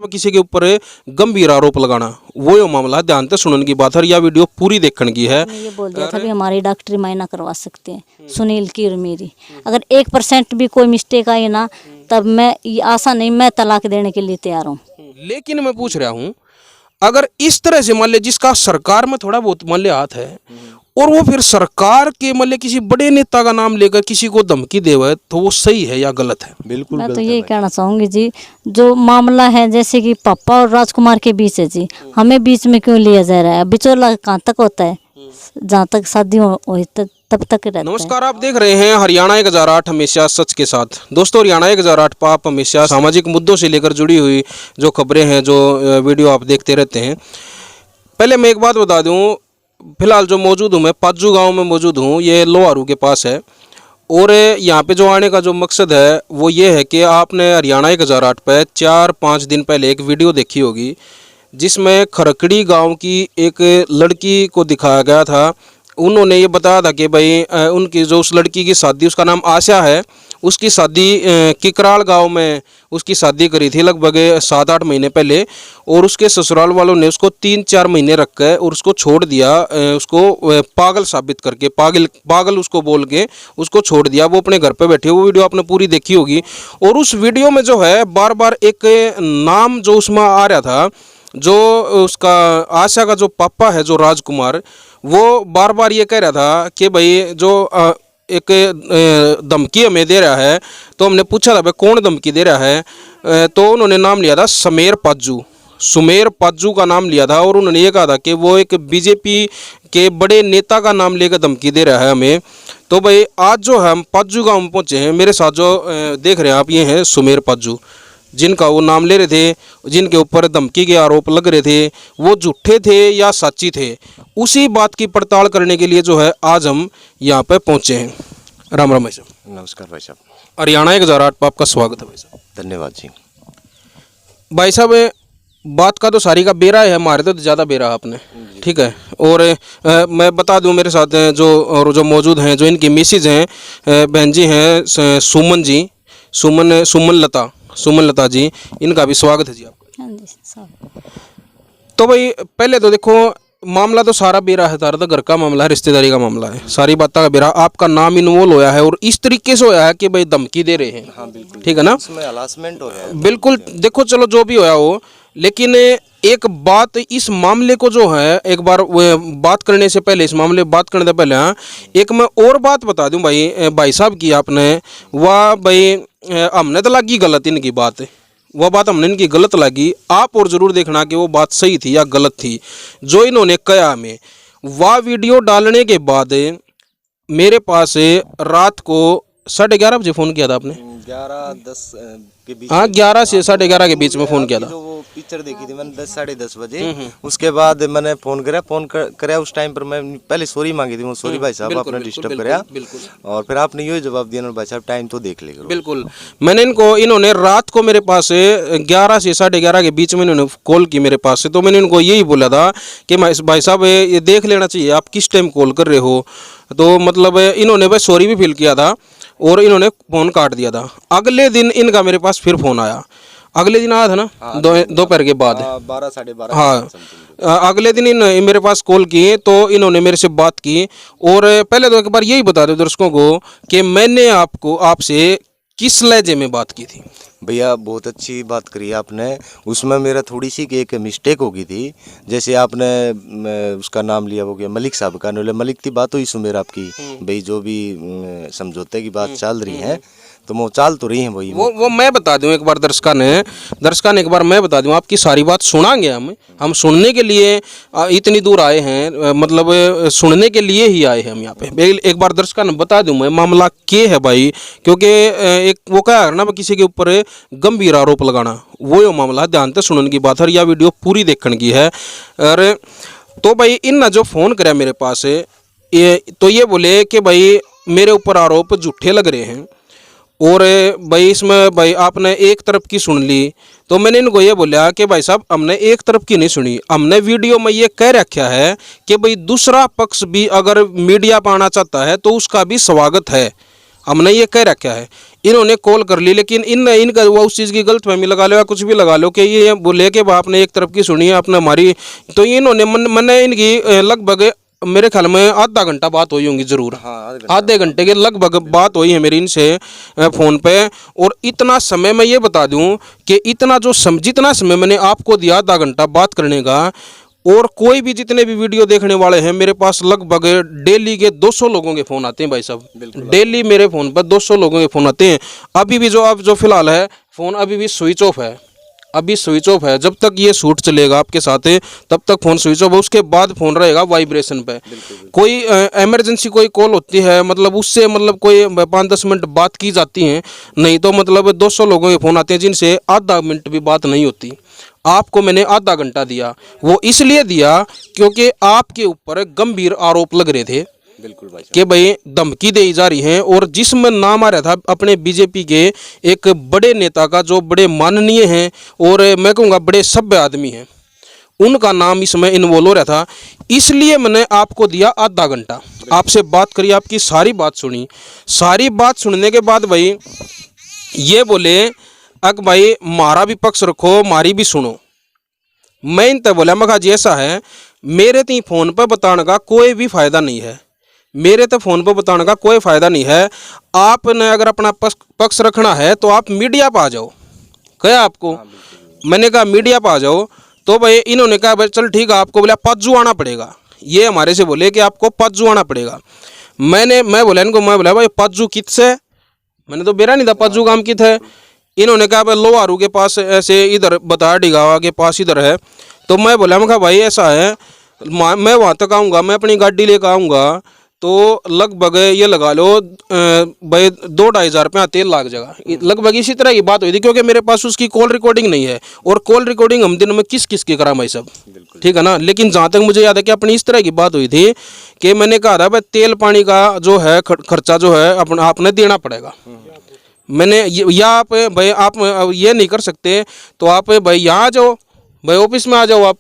किसी के ऊपर गंभीर आरोप लगाना वो यो मामला ध्यान से सुनने की बात है। यह वीडियो पूरी देखने की है। ये बोल दिया था भी हमारी डॉक्टरी मायना करवा सकते हैं सुनील की और मेरी। अगर 1% भी कोई मिस्टेक आई ना तब मैं आशा नहीं, मैं तलाक देने के लिए तैयार हूँ। लेकिन मैं पूछ रहा हूँ, अगर इस तरह से मान ले जिसका सरकार में थोड़ा बहुत मान ले हाथ है और वो फिर सरकार के मान ले किसी बड़े नेता का नाम लेकर किसी को धमकी देवे तो वो सही है या गलत है? बिल्कुल मैं गलत तो है यही भाई। कहना चाहूंगी जी, जो मामला है जैसे कि पापा और राजकुमार के बीच है जी, हमें बीच में क्यों लिया जा रहा है? बिचौला कहाँ तक होता है? जहाँ तक शादी हुई तब तक रहता है। नमस्कार, आप देख रहे हैं हरियाणा 1008 हमेशा सच के साथ। दोस्तों, हरियाणा 1008 पर आप हमेशा सामाजिक मुद्दों से लेकर जुड़ी हुई जो खबरें हैं, जो वीडियो आप देखते रहते हैं। पहले मैं एक बात बता दूं, फिलहाल जो मौजूद हूँ मैं पाजू गांव में मौजूद हूँ, ये लोहारू के पास है। और यहाँ पे जो आने का जो मकसद है वो ये है कि आपने हरियाणा 1008 पर 4-5 दिन पहले एक वीडियो देखी होगी जिसमें खरकड़ी गांव की एक लड़की को दिखाया गया था। उन्होंने ये बताया था कि भाई उनकी जो उस लड़की की शादी, उसका नाम आशा है, उसकी शादी किकराल गांव में उसकी शादी करी थी लगभग 7-8 महीने पहले। और उसके ससुराल वालों ने उसको 3-4 महीने रख कर और उसको छोड़ दिया, उसको पागल साबित करके, पागल उसको बोल के उसको छोड़ दिया। वो अपने घर पे बैठी, वो वीडियो आपने पूरी देखी होगी। और उस वीडियो में जो है बार बार एक नाम जो उसमें आ रहा था, जो उसका आशा का जो पापा है जो राजकुमार, वो बार बार ये कह रहा था कि भाई जो एक धमकी हमें दे रहा है। तो हमने पूछा था भाई कौन धमकी दे रहा है, तो उन्होंने नाम लिया था सुमेर पाजू का नाम लिया था। और उन्होंने ये कहा था कि वो एक बीजेपी के बड़े नेता का नाम लेकर धमकी दे रहा है हमें। तो भाई आज जो हम पाजू गाँव में पहुँचे हैं, मेरे साथ जो देख रहे हैं आप, ये हैं सुमेर पाजू, जिनका वो नाम ले रहे थे, जिनके ऊपर धमकी के आरोप लग रहे थे, वो झूठे थे या सच्ची थे, उसी बात की पड़ताल करने के लिए जो है आज हम यहाँ पे पहुँचे हैं। राम राम भाई साहब। नमस्कार भाई साहब। हरियाणा 1008 पर आपका स्वागत है भाई साहब। धन्यवाद जी। भाई साहब, बात का तो सारी का बेरा है, हमारे तो ज़्यादा बेरा आपने, ठीक है। और मैं बता दूं, मेरे साथ जो मौजूद हैं, जो इनकी मिसेज हैं, बहन जी हैं सुमन लता जी, इनका भी स्वागत है जी आपका। हाँ जी साहब। तो भाई पहले तो देखो, मामला तो सारा बेरा है, तारा तो घर का मामला है, रिश्तेदारी का मामला है, सारी बातों का बेरा। आपका नाम इन्वॉल्व होया है और इस तरीके से होया है कि भाई धमकी दे रहे हैं। हाँ बिल्कुल, ठीक है ना? उसमें हरासमेंट हो गया है। बिल्कुल, देखो चलो जो भी होया हो, लेकिन एक बात इस मामले को जो है, एक बार बात करने से पहले, इस मामले बात करने से पहले, हाँ, एक मैं और बात बता दूं भाई साहब की आपने, वह भाई हमने तो लगी गलत इनकी बात, वह बात हमने इनकी गलत लगी। आप और ज़रूर देखना कि वो बात सही थी या गलत थी जो इन्होंने कहा हमें। वह वीडियो डालने के बाद मेरे पास रात को 11:30 बजे फ़ोन किया था आपने? 11-10 के बीच। हाँ, 11 से 11:30 के बीच में फ़ोन किया था। जो वो पिक्चर देखी थी मैंने 10-10:30 बजे, उसके बाद मैंने फ़ोन कराया। उस टाइम पर मैं पहले सॉरी मांगी थी, सॉरी भाई साहब आपने डिस्टर्ब कराया। और फिर आपने यही जवाब दिया, भाई साहब टाइम तो देख लेगा। बिल्कुल, मैंने इन्होंने रात को मेरे पास 11 से 11:30 के बीच में इन्होंने कॉल की मेरे पास से। तो मैंने इनको यही बोला था कि भाई साहब ये देख लेना चाहिए आप किस टाइम कॉल कर रहे हो। तो मतलब इन्होंने बस सॉरी भी फील किया था और इन्होंने फ़ोन काट दिया था। अगले दिन इनका मेरे पास फिर फ़ोन आया, अगले दिन आया था ना, दोपहर के बाद 12-12:30। हाँ, अगले दिन मेरे पास कॉल किए तो इन्होंने मेरे से बात की। और पहले तो एक बार यही बता दो दर्शकों को कि मैंने आपसे किस लहजे में बात की थी। भैया बहुत अच्छी बात करी आपने। उसमें मेरा थोड़ी सी एक मिस्टेक हो गई थी। जैसे आपने उसका नाम लिया, वो गया मलिक साहब का, मलिक की बात हुई सुमेर आपकी, भाई जो भी समझौते की बात चल रही है, तो वो चाल तो रही है वही। वो मैं बता दूं एक बार दर्शका ने एक बार मैं बता दूं, आपकी सारी बात सुनाएंगे हम सुनने के लिए इतनी दूर आए हैं, मतलब सुनने के लिए ही आए हैं हम यहाँ पे। एक बार दर्शका ने बता दूं मैं मामला क्या है भाई, क्योंकि एक वो क्या है ना, किसी के ऊपर गंभीर आरोप लगाना वो यो मामला ध्यान से सुनने की बात है। यह वीडियो पूरी देखने की है। और तो भाई इन जो फ़ोन कराया मेरे पास, तो ये बोले कि भाई मेरे ऊपर आरोप झूठे लग रहे हैं और भाई इसमें भाई आपने एक तरफ की सुन ली। तो मैंने इनको ये बोला कि भाई साहब हमने एक तरफ की नहीं सुनी, हमने वीडियो में ये कह रखा है कि भाई दूसरा पक्ष भी अगर मीडिया पर आना चाहता है तो उसका भी स्वागत है, हमने ये कह रखा है। इन्होंने कॉल कर ली, लेकिन इनका वो उस चीज़ की गलतफहमी लगा लो या कुछ भी लगा लो कि ये बोले कि आपने एक तरफ की सुनी है आपने हमारी, तो इन्होंने मैंने इनकी लगभग मेरे ख्याल में आधा घंटा बात हुई होंगी जरूर। हाँ, आधे घंटे के लगभग बात हुई है मेरी इनसे फ़ोन पे। और इतना समय मैं ये बता दूं कि इतना जितना समय मैंने आपको दिया आधा घंटा बात करने का, और कोई भी जितने भी वीडियो देखने वाले हैं मेरे पास लगभग डेली के 200 लोगों के फ़ोन आते हैं भाई साहब। डेली मेरे फ़ोन पर 200 लोगों के फ़ोन आते हैं। अभी भी जो फिलहाल है फ़ोन अभी भी स्विच ऑफ है, अभी स्विच ऑफ है। जब तक ये शूट चलेगा आपके साथ तब तक फ़ोन स्विच ऑफ है, उसके बाद फ़ोन रहेगा वाइब्रेशन पे। कोई इमरजेंसी कोई कॉल होती है मतलब उससे मतलब कोई 5-10 मिनट बात की जाती हैं, नहीं तो मतलब 200 लोगों के फ़ोन आते हैं जिनसे आधा मिनट भी बात नहीं होती। आपको मैंने आधा घंटा दिया, वो इसलिए दिया क्योंकि आपके ऊपर गंभीर आरोप लग रहे थे बिल्कुल भाई साहब। कि भाई धमकी दी जा रही है, और जिसमें नाम आ रहा था अपने बीजेपी के एक बड़े नेता का जो बड़े माननीय हैं और मैं कहूँगा बड़े सभ्य आदमी हैं, उनका नाम इसमें इन्वॉल्व हो रहा था। इसलिए मैंने आपको दिया आधा घंटा, आपसे बात करी, आपकी सारी बात सुनी। सारी बात सुनने के बाद भाई ये बोले अक भाई मारा भी पक्ष रखो मारी भी सुनो। मैं इन तक बोला मैं कहा जी ऐसा है, मेरे ती फ़ोन पर बताने का कोई भी फ़ायदा नहीं है, मेरे तो फ़ोन पर बताने का कोई फ़ायदा नहीं है। आपने अगर अपना पक्ष रखना है तो आप मीडिया पर आ जाओ। कहा आपको? मैंने कहा मीडिया पर आ जाओ। तो भाई इन्होंने कहा भाई चल ठीक है, आपको बोला पज्जू आना पड़ेगा। ये हमारे से बोले कि आपको पज्जू आना पड़ेगा। मैं बोला इनको, मैं बोला भाई पज्जू किससे, मैंने तो बेरा नहीं था पज्जू काम कित है। इन्होंने कहा भाई लोहारू के पास ऐसे इधर बताया डिगावा के पास इधर है। तो मैं बोला मैं कहा भाई ऐसा है, मैं वहाँ तक आऊँगा, मैं अपनी गाड़ी लेकर आऊँगा तो लगभग ये लगा लो भाई 2-2.5 हज़ार रुपया तेल लग जाएगा। लगभग इसी तरह की बात हुई थी, क्योंकि मेरे पास उसकी कॉल रिकॉर्डिंग नहीं है, और कॉल रिकॉर्डिंग हम दिन में किस किस की करा भाई सब, ठीक है ना। लेकिन जहाँ तक मुझे याद है कि अपनी इस तरह की बात हुई थी कि मैंने कहा था भाई तेल पानी का जो है खर्चा जो है अपना आपने देना पड़ेगा। मैंने या आप भाई आप ये नहीं कर सकते तो आप भाई यहाँ आ जाओ, भाई ऑफिस में आ जाओ आप।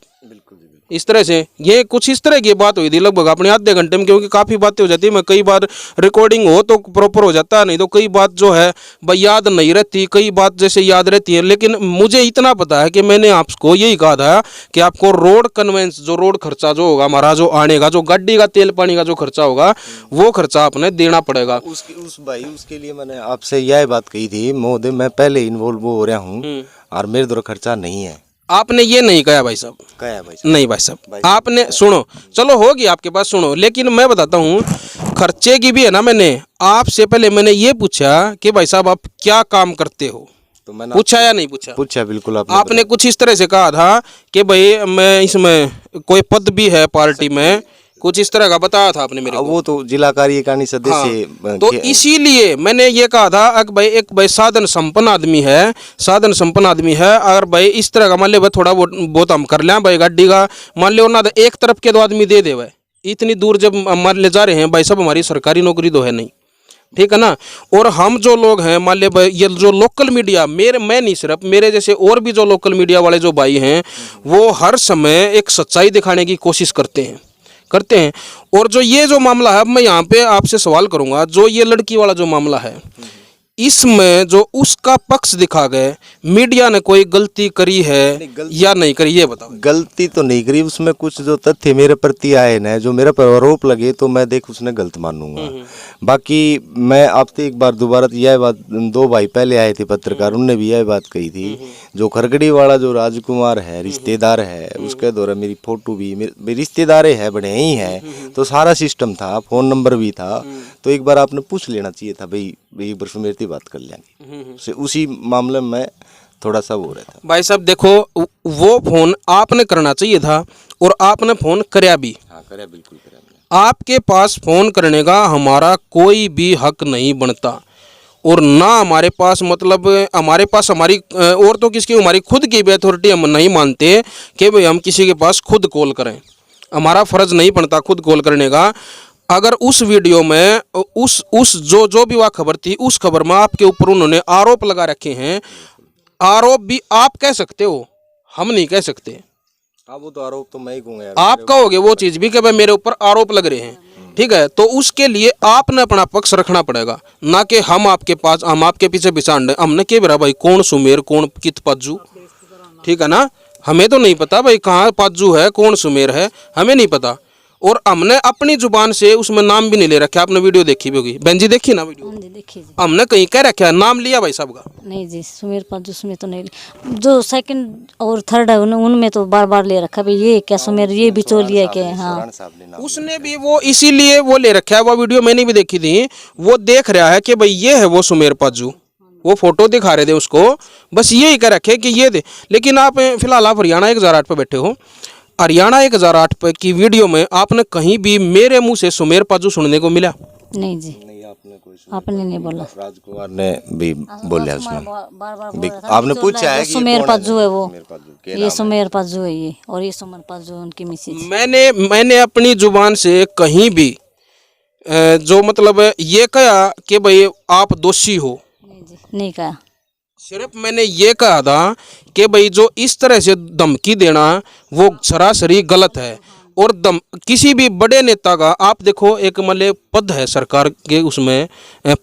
इस तरह से ये कुछ इस तरह की बात हुई थी लगभग अपने आधे घंटे में, क्योंकि काफ़ी बातें हो जाती है। मैं कई बार रिकॉर्डिंग हो तो प्रॉपर हो जाता है, नहीं तो कई बात जो है भाई याद नहीं रहती, कई बात जैसे याद रहती है। लेकिन मुझे इतना पता है कि मैंने आपको यही कहा था कि आपको रोड कन्वेंस जो रोड खर्चा जो होगा हमारा, जो आने का जो गाड़ी का तेल पानी का जो खर्चा होगा वो खर्चा आपने देना पड़ेगा। उसके लिए मैंने आपसे यह बात कही थी महोदय, मैं पहले इन्वॉल्व हो रहा हूँ और मेरे द्वारा खर्चा नहीं है। आपने ये नहीं कहा भाई साहब, कहा भाई साहब? नहीं भाई साहब आपने सुनो, चलो होगी आपके पास सुनो, लेकिन मैं बताता हूँ खर्चे की भी है ना। मैंने आपसे पहले मैंने ये पूछा कि भाई साहब आप क्या काम करते हो, तो मैंने पूछा या नहीं पूछा? पूछा बिल्कुल। आपने कुछ इस तरह से कहा था कि भाई मैं इसमें कोई पद भी है पार्टी में, कुछ इस तरह का बताया था आपने मेरे को। वो तो जिला कार्यकारिणी सदस्य हाँ, तो इसीलिए मैंने ये कहा था अगर एक भाई साधन संपन्न आदमी है, साधन संपन्न आदमी है, अगर भाई इस तरह का मान ले थोड़ा बहुत हम कर लें भाई गाड़ी का, मान लो ना एक तरफ के 2 आदमी दे दे भाई, इतनी दूर जब मान ले जा रहे हैं भाई साहब, हमारी सरकारी नौकरी तो है नहीं, ठीक है ना। और हम जो लोग हैं मान ले ये जो लोकल मीडिया, मैं नहीं सिर्फ मेरे जैसे और भी जो लोकल मीडिया वाले जो भाई हैं वो हर समय एक सच्चाई दिखाने की कोशिश करते हैं। और जो ये जो मामला है, अब मैं यहाँ पे आपसे सवाल करूँगा, जो ये लड़की वाला जो मामला है इसमें जो उसका पक्ष दिखा गए, मीडिया ने कोई गलती करी है या नहीं करी, ये बताओ। गलती तो नहीं करी, उसमें कुछ जो तथ्य मेरे प्रति आए ना, जो मेरे पर आरोप लगे तो मैं देख उसने गलत मानूंगा। बाकी मैं आपसे एक बार दोबारा यह बात, 2 भाई पहले आए थे पत्रकार, उनने भी यह बात कही थी, जो खरगड़ी वाला जो राजकुमार है रिश्तेदार है, उसके द्वारा मेरी फोटो भी, मेरे रिश्तेदार है बड़े ही है, तो सारा सिस्टम था, फोन नंबर भी था, तो एक बार आपने पूछ लेना चाहिए था भाई, एक बार फिर मेरी बात कर लेंगे। उसी मामले में थोड़ा सा वो रहता। भाई साहब देखो, वो फोन आपने करना चाहिए था और आपने फोन कराया भी। हाँ कराया, बिल्कुल कराया। आपके पास फोन करने का हमारा कोई भी हक नहीं बनता, और ना हमारे पास मतलब हमारे पास हमारी और तो किसकी, हमारी खुद की भी अथॉरिटी हम नहीं मानते कि भाई हम किसी के पास खुद कॉल करें, हमारा फर्ज नहीं बनता खुद कॉल करने का। अगर उस वीडियो में उस जो भी वह खबर थी, उस खबर में आपके ऊपर उन्होंने आरोप लगा रखे हैं, आरोप भी आप कह सकते हो, हम नहीं कह सकते। हाँ वो तो आरोप तो मैं ही कहूँगा यार, आप कहोगे वो चीज़ भी कि भाई मेरे ऊपर आरोप लग रहे हैं, ठीक है, तो उसके लिए आपने अपना पक्ष रखना पड़ेगा, ना कि हम आपके पीछे बिछांड हमने के बेरा भाई कौन सुमेर कौन कित पाजू, ठीक है ना। हमें तो नहीं पता भाई कहाँ पाजू है कौन सुमेर है, हमें नहीं पता। और हमने अपनी जुबान से उसमें नाम भी नहीं ले रखा। आपने वीडियो देखी भी होगी, बहन जी देखी ना वीडियो? हाँ जी देखिए जी। हमने कहीं कह रखा है नाम लिया भाई साहब का? नहीं जी, सुमेर पाजू उसमें तो नहीं, जो सेकंड और थर्ड है उनमें तो बार बार ले रखा भाई, ये क्या सुमेर, ये बिचौलिया के। हाँ, उसने भी वो इसीलिए वो ले रखा है, वो वीडियो मैंने भी देखी थी। वो देख रहा है कि भाई ये है वो सुमेर पाजू, वो फोटो दिखा रहे थे उसको, बस यही कह रखे कि ये दे। लेकिन आप फिलहाल आप हरियाणा 1008 पे बैठे हो, हरियाणा 1008 पे की वीडियो में आपने कहीं भी मेरे मुंह से सुमेर पाजू सुनने को मिला? नहीं जी, आपने नहीं बोला। राजकुमार ने भी बोला उसमें, बार बार भी आपने पूछा है कि सुमेर पाजू है वो, सुमेर पाजू के ये नाम सुमेर पाजू है ये, और ये सुमेर पाजू उनकी मिसेज। मैंने अपनी जुबान से कहीं भी जो मतलब ये कहा कि भाई आप दोषी हो, नहीं जी, नहीं कहा। सिर्फ मैंने ये कहा था कि भाई जो इस तरह से धमकी देना वो सरासरी गलत है। और किसी भी बड़े नेता का आप देखो, एक मतलब पद है सरकार के, उसमें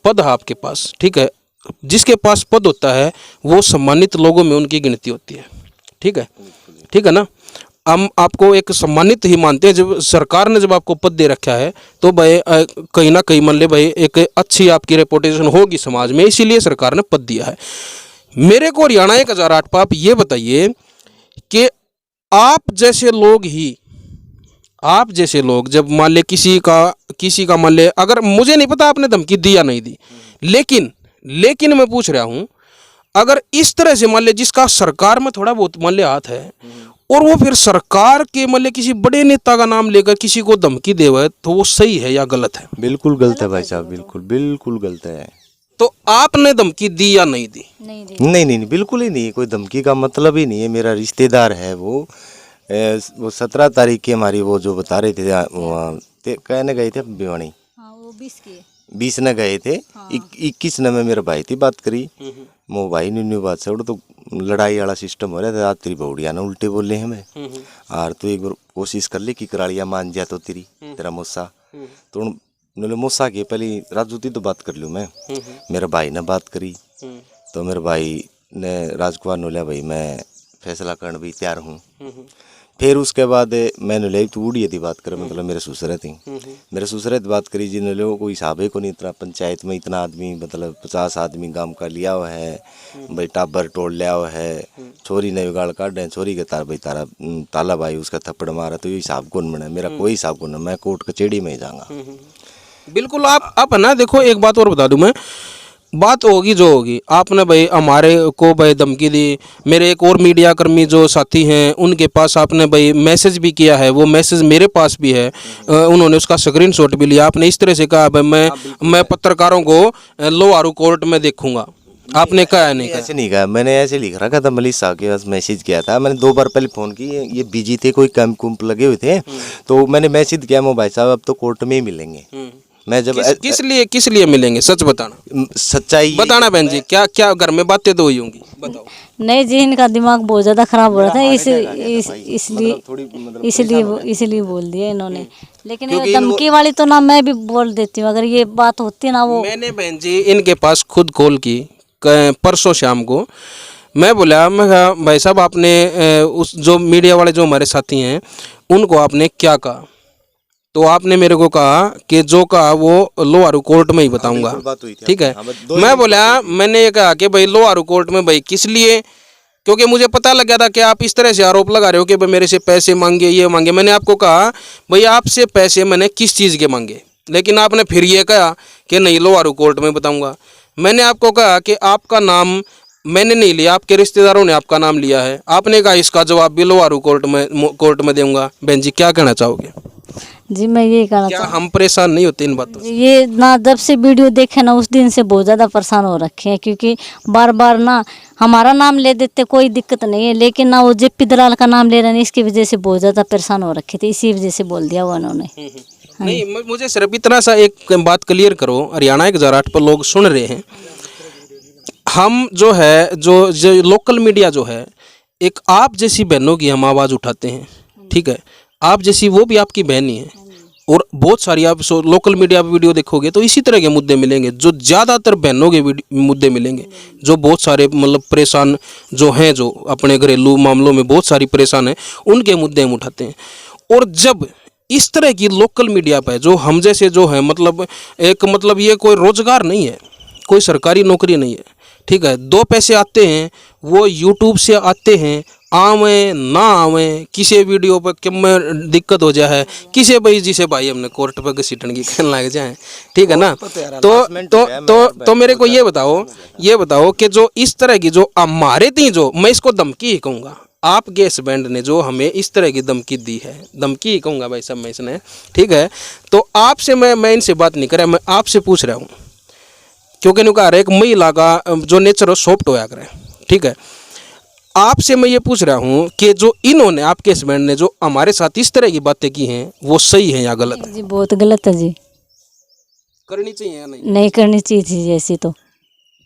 पद है आपके पास, ठीक है, जिसके पास पद होता है वो सम्मानित लोगों में उनकी गिनती होती है, ठीक है ना। हम आपको एक सम्मानित ही मानते हैं। जब सरकार ने जब आपको पद दे रखा है तो भाई कहीं ना कहीं मान ले भाई एक अच्छी आपकी रेपुटेशन होगी समाज में, इसीलिए सरकार ने पद दिया है। मेरे को हरियाणा 1008 पर आप ये बताइए कि आप जैसे लोग जब मान ले किसी का मान ले, अगर मुझे नहीं पता आपने धमकी दी या नहीं दी, लेकिन मैं पूछ रहा हूं, अगर इस तरह से मान ले जिसका सरकार में थोड़ा बहुत मान ले हाथ है और वो फिर सरकार के मान ले किसी बड़े नेता का नाम लेकर किसी को धमकी देवे, तो वो सही है या गलत है? बिल्कुल गलत है भाई साहब, बिल्कुल गलत है। तो आपने धमकी दी या नहीं दी? नहीं, बिल्कुल ही नहीं, कोई धमकी का मतलब ही नहीं है। मेरा रिश्तेदार है वो 17 तारीख की हमारी वो जो बता रहे थे वहाँ कहने गए थे भिवानी, हाँ, वो 20 न गए थे, 21 न में मेरा भाई थी बात करी, मो भाई ने न्यू बात से तो लड़ाई वाला सिस्टम हो रहा था। तेरी बहुड़िया ना उल्टे बोले हमें, और तू एक बार कोशिश कर ली कि कराड़िया मान जा तो तेरा मोसा, तो उन्होंने मोसा के पहले राजूती तो बात कर लूँ मैं, मेरे भाई ने बात करी, तो मेरे भाई ने राजकुमार ने लिया भाई मैं फैसला करने भी तैयार हूँ। फिर उसके बाद मैंने ले तू उड़ी थी बात करे, मतलब मेरे ससुरे थी, मेरे ससुरे बात करी जिन्हें लोगों कोई हिसाब है को नहीं, इतना पंचायत में इतना आदमी मतलब 50 आदमी गांव का लिया हुआ है भाई, टाबर टोल लिया हुआ है, छोरी ने गाड़ काट है, छोरी के तार भाई तारा ताला भाई उसका थप्पड़ मारा, तो ये हिसाब कौन बना? मेरा कोई हिसाब कौन, मैं कोर्ट कचहरी में ही जाऊँगा। बिल्कुल। आप ना देखो, एक बात और बता दूं मैं, बात होगी जो होगी, आपने भाई हमारे को भाई धमकी दी, मेरे एक और मीडिया कर्मी जो साथी हैं उनके पास आपने भाई मैसेज भी किया है, वो मैसेज मेरे पास भी है, उन्होंने उसका स्क्रीनशॉट भी लिया। आपने इस तरह से कहा भाई मैं पत्रकारों को लोहारू कोर्ट में देखूंगा, आपने कहा नहीं? ऐसे नहीं कहा, मैंने ऐसे लिख रखा था, मलिक साहब के पास मैसेज किया था मैंने, 2 बार पहले फ़ोन की, ये बिजी थे, कोई कैंप कुंप लगे हुए थे, तो मैंने मैसेज किया मो भाई साहब अब तो कोर्ट में ही मिलेंगे। मैं जब किस लिए मिलेंगे, सच बताना, सच्चाई बताना बहन जी, क्या घर में बातें तो हुई होंगी, बताओ। नहीं जी, इनका दिमाग बहुत ज़्यादा खराब हो रहा था, इसलिए बोल दिया इन्होंने। लेकिन ये धमकी वाली तो ना मैं भी बोल देती हूँ, अगर ये बात होती ना वो। मैंने बहन जी इनके पास खुद कॉल की परसों शाम को, मैं बोला, मैं कहा भाई साहब आपने उस जो मीडिया वाले जो हमारे साथी हैं उनको आपने क्या कहा? तो आपने मेरे को कहा कि जो कहा वो लोहारू कोर्ट में ही बताऊंगा, ठीक है। मैं बोला, मैंने ये कहा कि भाई लोहारू कोर्ट में भाई किस लिए, क्योंकि मुझे पता लग गया था कि आप इस तरह से आरोप लगा रहे हो कि भाई मेरे से पैसे मांगे, ये मांगे। मैंने आपको कहा भाई आपसे पैसे मैंने किस चीज़ के मांगे, लेकिन आपने फिर ये कहा कि नहीं लोहारू कोर्ट में बताऊंगा। मैंने आपको कहा कि आपका नाम मैंने नहीं लिया, आपके रिश्तेदारों ने आपका नाम लिया है, आपने कहा इसका जवाब भी लोहारू कोर्ट में दूंगा। बहन जी क्या कहना चाहोगे? जी मैं यही कहना क्या हम परेशान नहीं होते इन बातों से? ये ना जब से वीडियो देखे ना उस दिन से बहुत ज़्यादा परेशान हो रखे हैं, क्योंकि बार बार ना हमारा नाम ले देते, कोई दिक्कत नहीं है, लेकिन ना वो जेपी दलाल का नाम ले रहे हैं, इसकी वजह से बहुत ज़्यादा परेशान हो रखे थे, इसी वजह से बोल दिया हुआ उन्होंने। नहीं, मुझे सिर्फ इतना सा एक बात क्लियर करो, हरियाणा 1008 पर लोग सुन रहे हैं, हम जो है जो लोकल मीडिया जो है, एक आप जैसी बहनों की हम आवाज़ उठाते हैं, ठीक है, आप जैसी वो भी आपकी बहन ही है, और बहुत सारी आप लोकल मीडिया पे वीडियो देखोगे तो इसी तरह के मुद्दे मिलेंगे, जो ज़्यादातर बहनों के मुद्दे मिलेंगे, जो बहुत सारे मतलब परेशान जो हैं, जो अपने घरेलू मामलों में बहुत सारी परेशान हैं, उनके मुद्दे हम उठाते हैं। और जब इस तरह की लोकल मीडिया पे जो हम जैसे जो है मतलब एक मतलब ये कोई रोजगार नहीं है, कोई सरकारी नौकरी नहीं है, ठीक है, 2 पैसे आते हैं वो यूट्यूब से आते हैं, आवें ना आवें, किसी वीडियो पर क्यों में दिक्कत हो जाए, किसी भाई जिसे भाई हमने कोर्ट पर घसीटन की कहने लग जाए, ठीक है ना। तो मेरे को ये बताओ कि जो इस तरह की जो हमारे थी, जो मैं इसको धमकी ही कहूँगा, आप गैस बैंड ने जो हमें इस तरह की धमकी दी है, धमकी ही कहूँगा भाई साहब मैं इसने, ठीक है। तो आपसे मैं इनसे बात नहीं कर रहा, मैं आपसे पूछ रहा हूँ, क्योंकि इनका हर एक महिला का जो नेचर हो सॉफ्ट होया करे, ठीक है। आपसे मैं ये पूछ रहा हूँ कि जो इन्होंने आपके हस्बैंड ने जो हमारे साथ इस तरह की बातें की हैं वो सही है या गलत है? जी बहुत गलत है जी, करनी चाहिए या नहीं? नहीं करनी चाहिए थी ऐसी। तो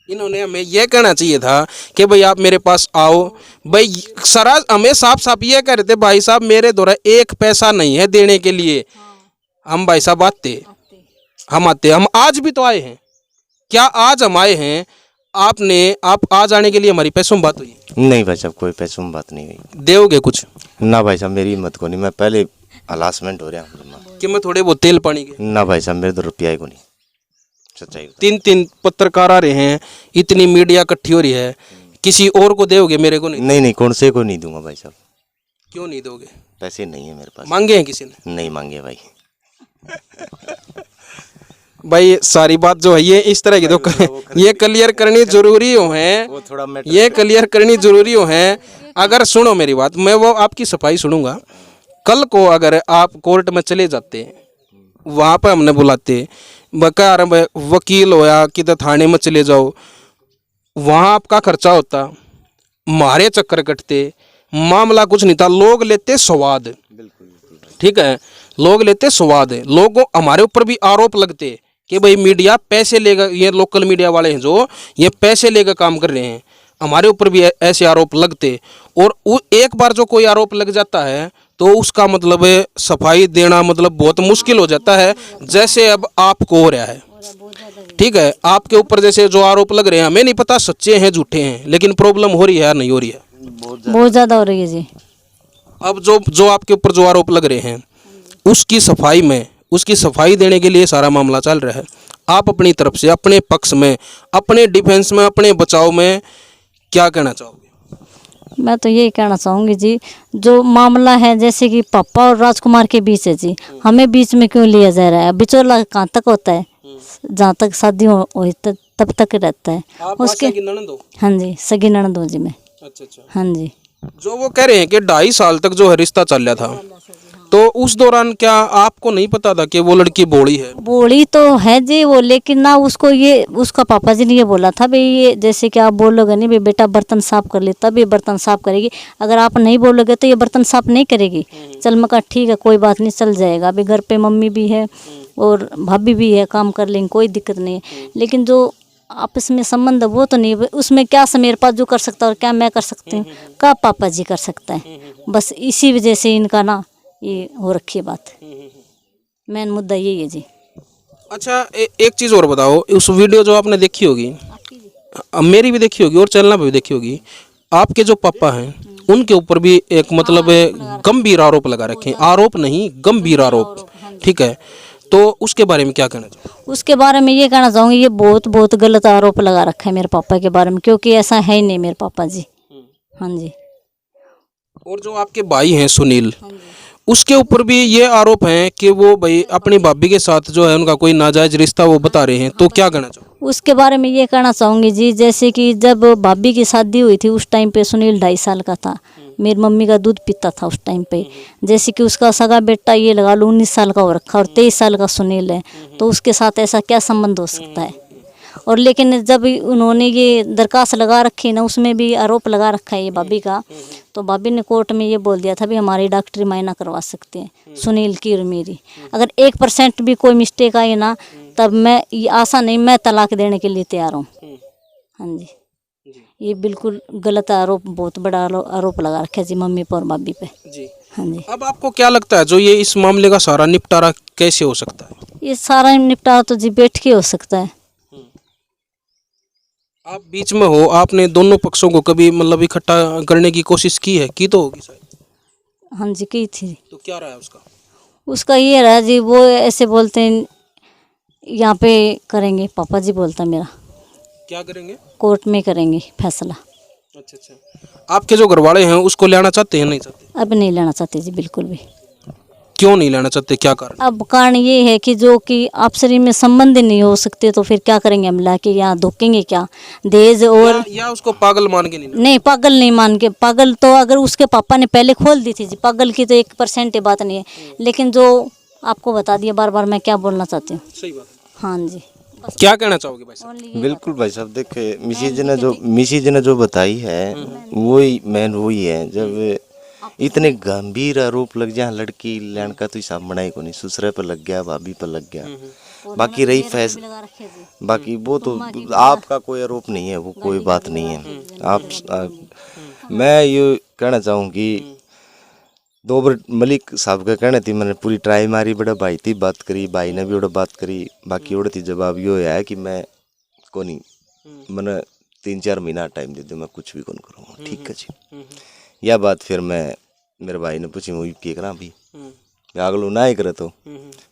इन्होंने हमें यह कहना चाहिए था कि भाई आप मेरे पास आओ, भाई सरा हमें साफ साफ ये कह रहे थे भाई साहब मेरे द्वारा 1 पैसा नहीं है देने के लिए, हम भाई साहब आते हम आज भी तो आए हैं। क्या आज हम आए हैं, आप आ जाने के लिए हमारी पैसों में बात हुई? नहीं भाई साहब, कोई पैसों में बात नहीं हुई। देओगे कुछ? ना भाई साहब, मेरी हिम्मत को नहीं, मैं पहले हलासमेंट हो रहा हूँ कि मैं थोड़े बहुत तेल पानी के? ना भाई साहब, मेरे तो रुपया को नहीं, सच्चाई। 3 पत्रकार आ रहे हैं, इतनी मीडिया इकट्ठी हो रही है, किसी और को दोगे, मेरे को नहीं? नहीं, कौन से को नहीं दूंगा भाई साहब। क्यों नहीं दोगे? पैसे नहीं है मेरे पास। मांगे हैं किसी ने? नहीं मांगे भाई। भाई सारी बात जो है ये इस तरह की तो ये क्लियर करनी जरूरी हो है, वो थोड़ा ये क्लियर करनी जरूरी हो है। अगर सुनो मेरी बात, मैं वो आपकी सफाई सुनूंगा। कल को अगर आप कोर्ट में चले जाते, वहाँ पर हमने बुलाते, बकार वकील हो या किधर थाने में चले जाओ, वहाँ आपका खर्चा होता, मारे चक्कर कटते, मामला कुछ नहीं था, लोग लेते स्वाद, ठीक है, लोग लेते स्वाद है, लोगों हमारे ऊपर भी आरोप लगते कि भाई मीडिया पैसे लेकर, ये लोकल मीडिया वाले हैं जो ये पैसे लेकर काम कर रहे हैं, हमारे ऊपर भी ऐसे आरोप लगते। और एक बार जो कोई आरोप लग जाता है तो उसका मतलब सफाई देना मतलब बहुत मुश्किल हो जाता है, जैसे अब आपको हो रहा है, ठीक है, आपके ऊपर जैसे जो आरोप लग रहे हैं, हमें नहीं पता सच्चे हैं झूठे हैं, लेकिन प्रॉब्लम हो रही है या नहीं हो रही है? बहुत ज़्यादा हो रही है जी। अब जो आपके ऊपर जो आरोप लग रहे हैं उसकी सफाई देने के लिए सारा मामला चल रहा है। आप अपनी तरफ से, अपने पक्ष में, अपने डिफेंस में, अपने बचाव में क्या कहना चाहोगे? मैं तो यही कहना चाहूँगी जी, जो मामला है जैसे कि पापा और राजकुमार के बीच है जी, हमें बीच में क्यों लिया जा रहा है? बिचौला कहाँ तक होता है? जहाँ तक शादी हो तब तक रहता है। उसके ननद हो? हाँ जी, सगी ननद हूँ जी मैं। अच्छा। हाँ जी। जो वो कह रहे हैं कि 2.5 साल तक जो है रिश्ता चल रहा था, तो उस दौरान क्या आपको नहीं पता था कि वो लड़की बोली है? बोली तो है जी वो, लेकिन ना उसको ये उसका पापा जी ने ये बोला था भाई, ये जैसे कि आप बोलोगे नहीं भाई बेटा बर्तन साफ कर ले, तब ये बर्तन साफ करेगी, अगर आप नहीं बोलोगे तो ये बर्तन साफ नहीं करेगी। चल मैं कहा ठीक है कोई बात नहीं, चल जाएगा, अभी घर पे मम्मी भी है और भाभी भी है, काम कर लेंगे, कोई दिक्कत नहीं है। लेकिन जो आपस में संबंध वो तो नहीं, उसमें क्या मेरे पास जो कर सकता है और क्या मैं कर सकती हूँ, क्या पापा जी कर सकता है। बस इसी वजह से इनका ना ये हो रखी है बात, मेन मुद्दा यही है जी। अच्छा एक चीज़ और बताओ, उस वीडियो जो आपने देखी होगी, मेरी भी देखी होगी और चैनल पे भी देखी होगी, आपके जो पापा हैं उनके ऊपर भी एक मतलब गंभीर आरोप लगा रखे हैं, आरोप नहीं गंभीर आरोप, ठीक है, तो उसके बारे में क्या कहना चाहिए? उसके बारे में ये कहना चाहूँगी, ये बहुत गलत आरोप लगा रखा है मेरे पापा के बारे में, क्योंकि ऐसा है ही नहीं मेरे पापा जी। हाँ जी। और जो आपके भाई हैं सुनील, उसके ऊपर भी ये आरोप हैं कि वो भाई अपनी भाभी के साथ जो है उनका कोई नाजायज रिश्ता वो बता रहे हैं, तो क्या कहना चाहो? उसके बारे में ये कहना चाहूँगी जी, जैसे कि जब भाभी की शादी हुई थी उस टाइम पे सुनील 2.5 साल का था, मेरी मम्मी का दूध पीता था उस टाइम पे। जैसे कि उसका सगा बेटा ये लगा लो 19 साल का हो रखा और 23 साल का सुनील है, तो उसके साथ ऐसा क्या संबंध हो सकता है? और लेकिन जब उन्होंने ये दरखास्त लगा रखी ना, उसमें भी आरोप लगा रखा है ये भाभी का, तो भाभी ने कोर्ट में ये बोल दिया था भी हमारी डॉक्टरी मायना करवा सकते हैं सुनील की और मेरी, अगर 1% भी कोई मिस्टेक आई ना, तब मैं ये आशा नहीं, मैं तलाक देने के लिए तैयार हूँ। हाँ जी, ये बिल्कुल गलत आरोप, बहुत बड़ा आरोप लगा रखा है जी मम्मी पर और भाभी पे। जी हाँ जी। अब आपको क्या लगता है जो ये इस मामले का सारा निपटारा कैसे हो सकता है? ये सारा निपटारा तो जी बैठ के हो सकता है। आप बीच में हो, आपने दोनों पक्षों को कभी मतलब इकट्ठा करने की कोशिश की है? की तो होगी शायद। हाँ जी की थी। तो क्या रहा है उसका? उसका ये रहा जी, वो ऐसे बोलते हैं यहाँ पे करेंगे, पापा जी बोलता मेरा क्या करेंगे? कोर्ट में करेंगे फैसला। अच्छा अच्छा। आपके जो घरवाले हैं उसको लेना चाहते हैं नहीं चाहते? अब नहीं लेना चाहते जी बिल्कुल भी। क्यों नहीं लेना चाहते, क्या कारण? अब कारण ये है कि जो कि आप शरीर में संबंध ही नहीं हो सकते तो फिर क्या करेंगे हम लाके यहाँ धोकेंगे क्या दहेज? और या उसको पागल मान के नहीं? नहीं पागल नहीं मान के, पागल तो अगर उसके पापा ने पहले खोल दी थी जी, पागल की तो 1% बात नहीं है, लेकिन जो आपको बता दिया बार बार मैं क्या बोलना चाहती हूँ। सही बात है। हाँ जी। क्या कहना चाहोगे भाई साहब? बिल्कुल भाई साहब, देखिए मिसी जी ने जो बताई है वही मेन वही है। जब इतने गंभीर आरोप लग जाए लड़की लैंड का तो हिसाब बनाई को नहीं, ससुरे पर लग गया, भाभी पर लग गया। बाकी रही बाकी वो तो आपका कोई आरोप नहीं है, वो कोई बात नहीं है। मैं ये कहना चाहूँ कि 2 बार मलिक साहब का कहना थी, मैंने पूरी ट्राई मारी, बड़ा भाई थी बात करी, भाई ने भी बड़ा बात करी, बाकी उड़े थी जवाब यो है कि मैं को नहीं, मैंने 3-4 महीना टाइम दे दो, मैं कुछ भी कौन करूँगा। ठीक है जी। यह बात फिर मैं मेरे भाई ने पूछी मुझे क्या करा भी अगलो ना ही करे तो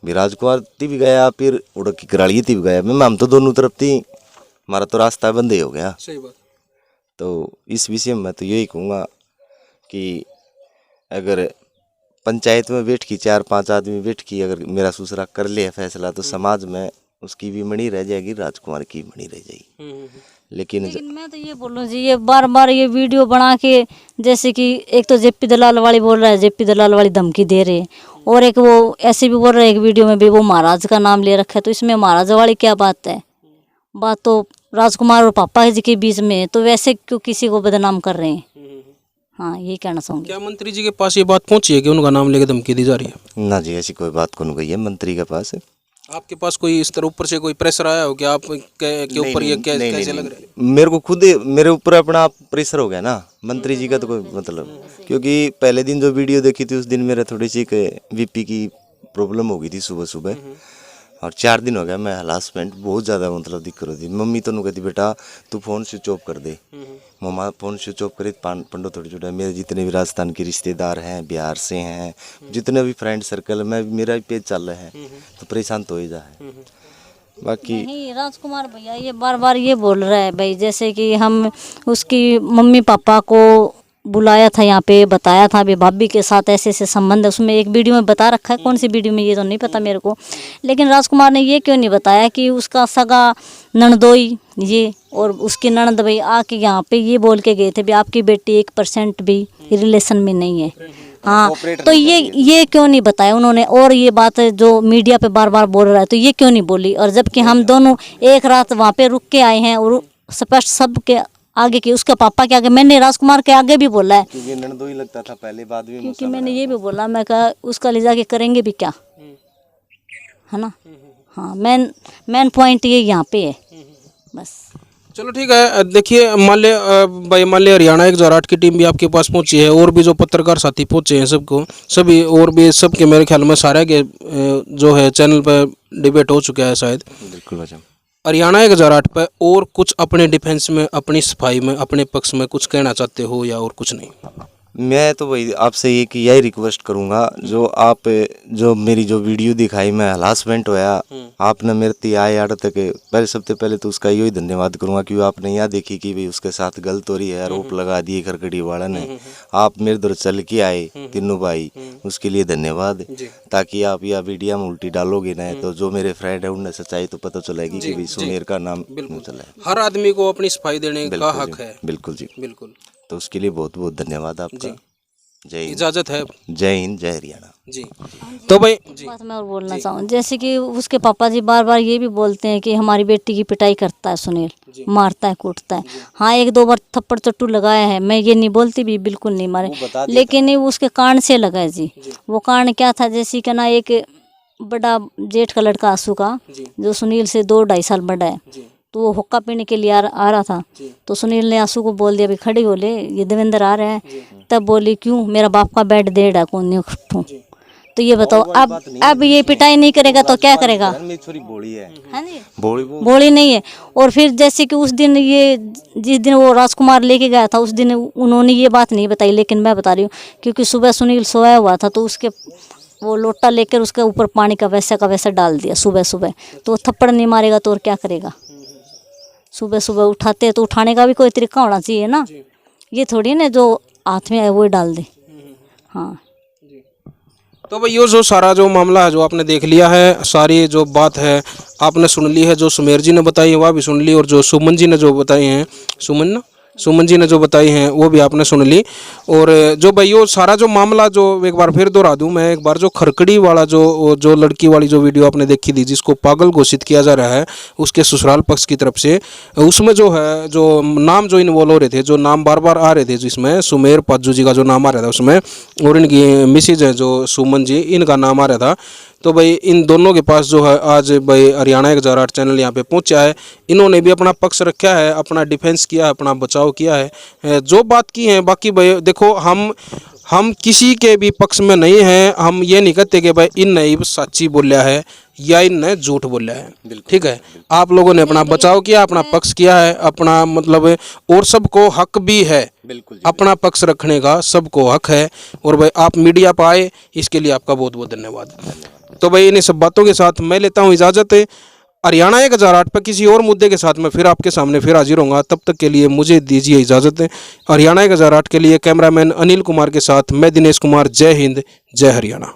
भी राजकुमार थी भी गया, फिर उड़क की कराली थी भी गया, मैं हम तो दोनों तरफ थी, हमारा तो रास्ता बंद ही हो गया। सही बात। तो इस विषय में मैं तो यही कहूँगा कि अगर पंचायत में बैठ की 4-5 आदमी बैठ की अगर मेरा ससुरा कर ले फैसला तो समाज में उसकी भी मणि रह जाएगी, राजकुमार की मणि रह जाएगी। लेकिन मैं तो ये बोल रहा हूँ जी, ये बार बार ये वीडियो बना के जैसे कि एक तो जेपी दलाल वाली बोल रहा है, जेपी दलाल वाली धमकी दे रहे हैं, और एक वो ऐसे भी बोल रहा है एक वीडियो में भी वो महाराज का नाम ले रखा है, तो इसमें महाराज वाली क्या बात है? बात तो राजकुमार और पापा जी के बीच में है, तो वैसे क्यों किसी को बदनाम कर रहे हैं? हाँ ये कहना चाहूँगी। क्या मंत्री जी के पास ये बात पहुंची है कि उनका नाम लेके धमकी दी जा रही है? ना जी, ऐसी कोई बात कौन गई है मंत्री के पास। आपके पास कोई इस तरह ऊपर से कोई प्रेशर आया हो कि आप के ऊपर ये कैसे लग रहा है? मेरे को खुद मेरे ऊपर अपना प्रेशर हो गया ना, मंत्री जी का तो कोई मतलब, क्योंकि पहले दिन जो वीडियो देखी थी उस दिन मेरा थोड़ी सी बीपी की प्रॉब्लम हो गई थी सुबह सुबह, और 4 दिन हो गया मैं हरासमेंट बहुत ज़्यादा मतलब दिक्कत होती। मम्मी तो कहती बेटा तू फ़ोन स्विच ऑफ कर दे, मम्मा फ़ोन स्विच ऑफ करे, पंडो थोड़ी छोटा। मेरे जितने भी राजस्थान के रिश्तेदार हैं, बिहार से हैं, जितने भी फ्रेंड सर्कल में मेरा भी पेज चल रहा है, तो परेशान तो हो ही जा है। बाकी नहीं राजकुमार भैया ये बार बार ये बोल रहा है भाई, जैसे कि हम उसकी मम्मी पापा को बुलाया था यहाँ पे, बताया था अभी भाभी के साथ ऐसे ऐसे संबंध है, उसमें एक वीडियो में बता रखा है, कौन सी वीडियो में ये तो नहीं पता मेरे को, लेकिन राजकुमार ने ये क्यों नहीं बताया कि उसका सगा ननदोई ये और उसकी ननद भाई आके यहाँ पे ये बोल के गए थे भी आपकी बेटी 1% भी रिलेशन में नहीं है। हाँ तो ये क्यों नहीं बताया उन्होंने, और ये बात जो मीडिया पे बार बार बोल रहा है तो ये क्यों नहीं बोली, और जबकि हम दोनों एक रात वहाँ पे रुक के आए हैं और स्पष्ट सबके आगे की, उसके पापा के आगे, मैंने राजकुमार के आगे भी बोला है, क्योंकि ननदो ही लगता था पहले, बाद में क्योंकि मैंने ये भी बोला, मैं कहा उसका ले जाके करेंगे भी क्या, है ना। हाँ मेन पॉइंट ये यहाँ पे है बस। चलो ठीक है। देखिए मान लिया हरियाणा 108 की टीम भी आपके पास पहुंची है, और भी जो पत्रकार साथी पहुंचे हैं सबको सभी, और भी सबके मेरे ख्याल में सारे के जो है चैनल पर डिबेट हो चुका है शायद। बिल्कुल वजह हरियाणा 108 पर और कुछ अपने डिफेंस में, अपनी सफाई में, अपने पक्ष में कुछ कहना चाहते हो या और कुछ नहीं? मैं तो वही आपसे यही रिक्वेस्ट करूंगा, जो मेरी जो वीडियो दिखाई मैं हलासमेंट होया, आपने मेरे ती आए आड़ तक, पहले सबसे पहले तो उसका यही धन्यवाद करूंगा कि आपने यहाँ देखी कि भाई उसके साथ गलत हो रही है, आरोप लगा दिए खरकड़ी वाला ने, आप मेरे दर चल के आए तीनों भाई, उसके लिए धन्यवाद। ताकि आप यह वीडियो में उल्टी डालोगे ना तो जो मेरे फ्रेंड है उन्हें सच्चाई तो पता चलेगी कि भाई सुमेर का नाम चला है। हर आदमी को अपनी सफाई देने का हक है। बिल्कुल जी, बिल्कुल। तो उसके लिए बहुत बहुत धन्यवाद आपका। जय हिंद, इजाजत है। जय हिंद, जय हरियाणा जी। तो भाई जी बात मैं और बोलना चाहूँ, जैसे कि उसके पापा जी बार बार ये भी बोलते हैं कि हमारी बेटी की पिटाई करता है सुनील, मारता है कूटता है। हाँ 1-2 बार थप्पड़ चट्टू लगाया है, मैं ये नहीं बोलती भी बिल्कुल नहीं मारे, लेकिन ये उसके कान से लगा है जी। वो कान क्या था, जैसे कि ना एक बड़ा जेठ का लड़का आंसू का जो सुनील से 2-2.5 साल बड़ा है, तो वो हुक्का पीने के लिए आ रहा था। तो सुनील ने आंसू को बोल दिया भाई खड़ी हो ले, ये देवेंद्र आ रहे हैं। तब बोली क्यों, मेरा बाप का बेड देड़ है कौन नहीं उठूं। तो ये बताओ, अब ये पिटाई नहीं करेगा तो क्या करेगा? बोली है, हाँ जी, बोली नहीं है। और फिर जैसे कि उस दिन ये जिस दिन वो राजकुमार लेके गया था उस दिन उन्होंने ये बात नहीं बताई, लेकिन मैं बता रही हूँ क्योंकि सुबह सुनील सोया हुआ था तो उसके वो लोटा लेकर उसके ऊपर पानी का वैसा डाल दिया सुबह सुबह। तो वो थप्पड़ नहीं मारेगा तो और क्या करेगा? सुबह सुबह उठाते हैं तो उठाने का भी कोई तरीका होना चाहिए ना, ये थोड़ी ना जो हाथ में है वो डाल दे। हाँ, तो भाई ये जो सारा जो मामला है जो आपने देख लिया है, सारी जो बात है आपने सुन ली है, जो सुमेर जी ने बताई है वह भी सुन ली, और जो सुमन जी ने जो बताई हैं, सुमन जी ने जो बताई हैं वो भी आपने सुन ली। और जो भाई ये सारा जो मामला जो एक बार फिर दोहरा दूं मैं एक बार, जो खरकड़ी वाला जो लड़की वाली जो वीडियो आपने देखी थी जिसको पागल घोषित किया जा रहा है उसके ससुराल पक्ष की तरफ से, उसमें जो है जो नाम जो इन्वॉल्व हो रहे थे, जो नाम बार बार आ रहे थे, जिसमें सुमेर पाजू जी का जो नाम आ रहा था उसमें, और इनकी मिसेज है जो सुमन जी, इनका नाम आ रहा था। तो भाई इन दोनों के पास जो है आज भाई हरियाणा 1008 चैनल यहाँ पे पहुँचा है, इन्होंने भी अपना पक्ष रखा है, अपना डिफेंस किया है, अपना बचाव किया है, जो बात की है। बाकी भाई देखो हम किसी के भी पक्ष में नहीं हैं, हम ये नहीं कहते कि भाई इन नहीं सच्ची बोलिया है या इनने झूठ बोला है, ठीक है। आप लोगों ने अपना बचाव किया, अपना पक्ष किया है, अपना मतलब, और सबको हक भी है अपना पक्ष रखने का, सबको हक है। और भाई आप मीडिया पर आए इसके लिए आपका बहुत बहुत धन्यवाद। तो भाई इन सब बातों के साथ मैं लेता हूँ इजाज़त। हरियाणा 1008 पर किसी और मुद्दे के साथ मैं फिर आपके सामने फिर हाजिर होऊंगा, तब तक के लिए मुझे दीजिए इजाज़त। हरियाणा 1008 के लिए कैमरामैन अनिल कुमार के साथ मैं दिनेश कुमार। जय हिंद, जय हरियाणा।